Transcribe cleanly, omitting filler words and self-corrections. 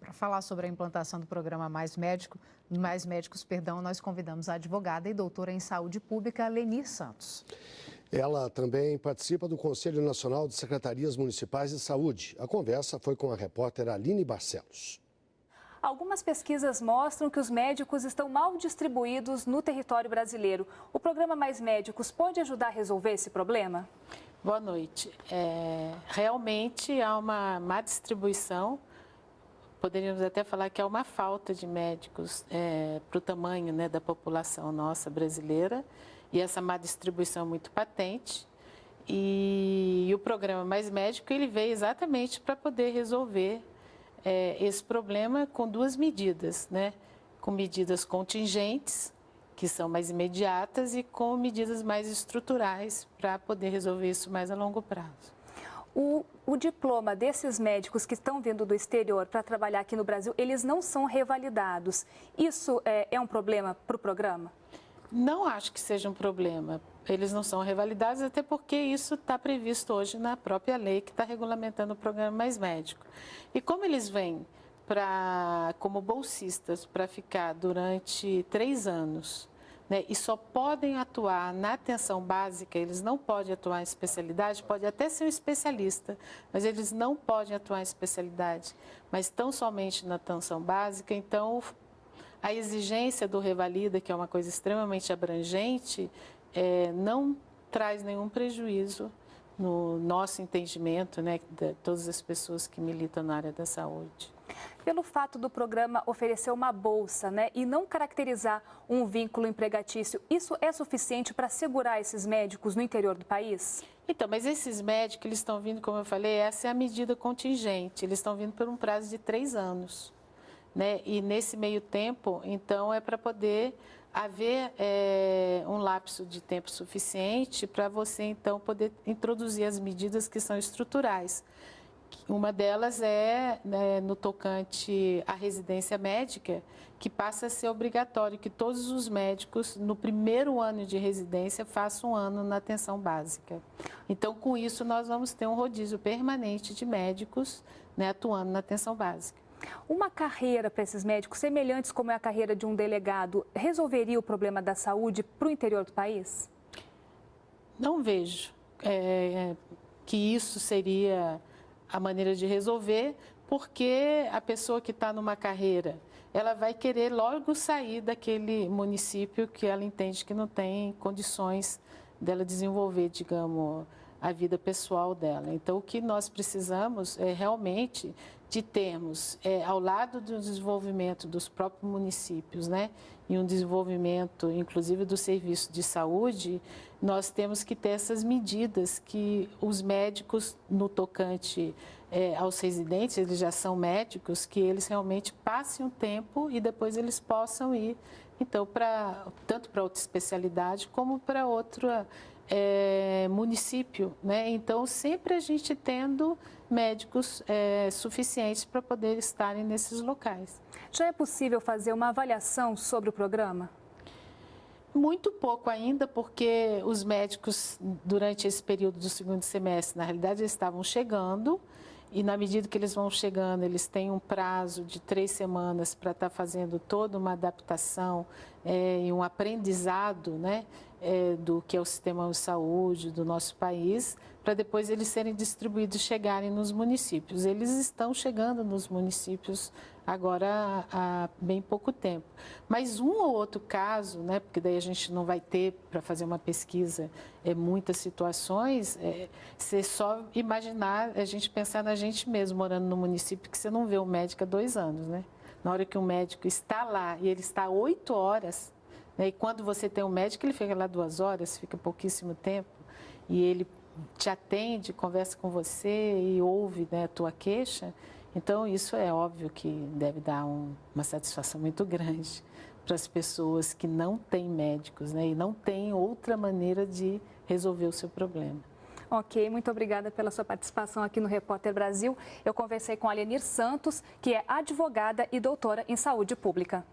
Para falar sobre a implantação do programa Mais Médicos, nós convidamos a advogada e doutora em saúde pública, Lenir Santos. Ela também participa do Conselho Nacional de Secretarias Municipais de Saúde. A conversa foi com a repórter Aline Barcelos. Algumas pesquisas mostram que os médicos estão mal distribuídos no território brasileiro. O programa Mais Médicos pode ajudar a resolver esse problema? Boa noite. Realmente há uma má distribuição, poderíamos até falar que há uma falta de médicos para o tamanho, né, da população nossa brasileira, e essa má distribuição é muito patente. E o programa Mais Médico, ele veio exatamente para poder resolver esse problema com duas medidas, né? Com medidas contingentes, que são mais imediatas, e com medidas mais estruturais para poder resolver isso mais a longo prazo. O diploma desses médicos que estão vindo do exterior para trabalhar aqui no Brasil, eles não são revalidados. Isso é um problema para o programa? Não acho que seja um problema. Eles não são revalidados, até porque isso está previsto hoje na própria lei que está regulamentando o programa Mais Médico. E como eles vêm como bolsistas para ficar durante 3 anos, né, e só podem atuar na atenção básica, eles não podem atuar em especialidade, pode até ser um especialista, mas eles não podem atuar em especialidade, mas tão somente na atenção básica. Então, a exigência do revalida, que é uma coisa extremamente abrangente, não traz nenhum prejuízo no nosso entendimento, né, de todas as pessoas que militam na área da saúde. Pelo fato do programa oferecer uma bolsa, né, e não caracterizar um vínculo empregatício, isso é suficiente para segurar esses médicos no interior do país? Então, mas esses médicos, eles estão vindo, como eu falei, essa é a medida contingente, eles estão vindo por um prazo de 3 anos. Né? E nesse meio tempo, então, é para poder haver um lapso de tempo suficiente para você, então, poder introduzir as medidas que são estruturais. Uma delas no tocante à residência médica, que passa a ser obrigatório que todos os médicos, no primeiro ano de residência, façam 1 ano na atenção básica. Então, com isso, nós vamos ter um rodízio permanente de médicos, né, atuando na atenção básica. Uma carreira para esses médicos, semelhantes como é a carreira de um delegado, resolveria o problema da saúde para o interior do país? Não vejo que isso seria a maneira de resolver, porque a pessoa que está numa carreira, ela vai querer logo sair daquele município que ela entende que não tem condições dela desenvolver, digamos, a vida pessoal dela. Então, o que nós precisamos é realmente de termos, ao lado do desenvolvimento dos próprios municípios, né, e um desenvolvimento, inclusive, do serviço de saúde, nós temos que ter essas medidas que os médicos, no tocante aos residentes, eles já são médicos, que eles realmente passem um tempo e depois eles possam ir, então, tanto para outra especialidade como para outro município, né? Então, sempre a gente tendo médicos suficientes para poder estarem nesses locais. Já é possível fazer uma avaliação sobre o programa? Muito pouco ainda, porque os médicos, durante esse período do 2º semestre, na realidade, eles estavam chegando, e na medida que eles vão chegando, eles têm um prazo de 3 semanas para estar fazendo toda uma adaptação e um aprendizado, né, do que é o sistema de saúde do nosso país, para depois eles serem distribuídos e chegarem nos municípios. Eles estão chegando nos municípios agora há bem pouco tempo. Mas um ou outro caso, né, porque daí a gente não vai ter para fazer uma pesquisa muitas situações, você só imaginar, a gente pensar na gente mesmo morando no município, que você não vê um médico há 2 anos, né? Na hora que um médico está lá e ele está 8 horas, né, e quando você tem um médico, ele fica lá 2 horas, fica pouquíssimo tempo, e ele te atende, conversa com você e ouve, né, a tua queixa. Então, isso é óbvio que deve dar uma satisfação muito grande para as pessoas que não têm médicos, né, e não têm outra maneira de resolver o seu problema. Ok, muito obrigada pela sua participação aqui no Repórter Brasil. Eu conversei com a Lenir Santos, que é advogada e doutora em saúde pública.